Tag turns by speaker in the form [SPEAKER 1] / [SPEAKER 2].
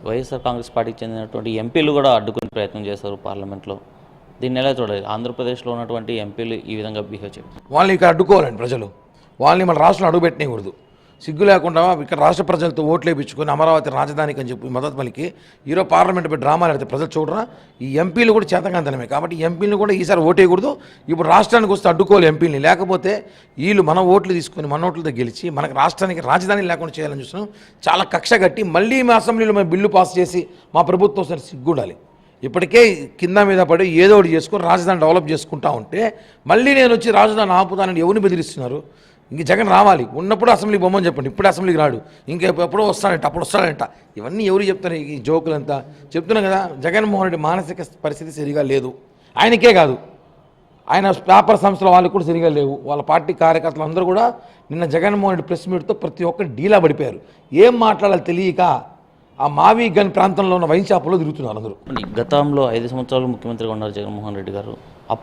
[SPEAKER 1] వైఎస్ఆర్ కాంగ్రెస్ పార్టీకి చెందినటువంటి ఎంపీలు కూడా అడ్డుకునే ప్రయత్నం చేశారు పార్లమెంట్లో. దీన్ని ఎలా చూడాలి? ఆంధ్రప్రదేశ్లో ఉన్నటువంటి ఎంపీలు ఈ విధంగా బిహేవ్ చేయడం,
[SPEAKER 2] వాళ్ళని ఇక్కడ అడ్డుకోవాలండి ప్రజలు. వాళ్ళని మన రాష్ట్రంలో అడుగుపెట్టనేకూడదు. సిగ్గు లేకుండా ఇక్కడ రాష్ట్ర ప్రజలతో ఓట్లు వేయించుకొని అమరావతి రాజధానికి అని చెప్పి మద్దతు పలికి ఈరోజు పార్లమెంట్ పై డ్రామాలు ఆడితే ప్రజలు చూడరా? ఈ ఎంపీలు కూడా చేతకాంతనమే. కాబట్టి ఎంపీలు కూడా ఈసారి ఓటేయకూడదు. ఇప్పుడు రాష్ట్రానికి వస్తే అడ్డుకోవాలి ఎంపీలని. లేకపోతే వీళ్ళు మన ఓట్లు తీసుకొని మన ఓట్లతో గెలిచి మనకు రాష్ట్రానికి రాజధాని లేకుండా చేయాలని చూస్తున్నాం. చాలా కక్ష కట్టి మళ్ళీ మా అసెంబ్లీలో మేము బిల్లు పాస్ చేసి మా ప్రభుత్వం సరే సిగ్గుండాలి. ఇప్పటికే కింద మీద పడి ఏదో ఒకటి చేసుకొని రాజధాని డెవలప్ చేసుకుంటా ఉంటే మళ్ళీ నేను వచ్చి రాజధాని ఆపుతానని ఎవరిని బెదిరిస్తున్నారు? ఇంక జగన్ రావాలి. ఉన్నప్పుడు అసెంబ్లీకి బొమ్మని చెప్పండి. ఇప్పుడు అసెంబ్లీకి రాడు, ఇంకెప్పుడో వస్తాడంట, అప్పుడు వస్తాడంట. ఇవన్నీ ఎవరు చెప్తారు? ఈ జోకులంతా చెప్తున్నాం కదా. జగన్మోహన్ రెడ్డి మానసిక పరిస్థితి సరిగా లేదు. ఆయనకే కాదు, ఆయన వ్యాపార సంస్థల వాళ్ళకి కూడా సరిగా లేవు. వాళ్ళ పార్టీ కార్యకర్తలు అందరూ కూడా నిన్న జగన్మోహన్ రెడ్డి ప్రెస్ మీట్తో ప్రతి ఒక్కరు డీలా పడిపోయారు. ఏం మాట్లాడాలి తెలియక ఆ మావి గన్ ప్రాంతంలో ఉన్న వైన్ షాపులో తిరుగుతున్నారు అందరూ.
[SPEAKER 1] గతంలో 5 సంవత్సరాలు ముఖ్యమంత్రిగా ఉన్నారు జగన్మోహన్ రెడ్డి గారు.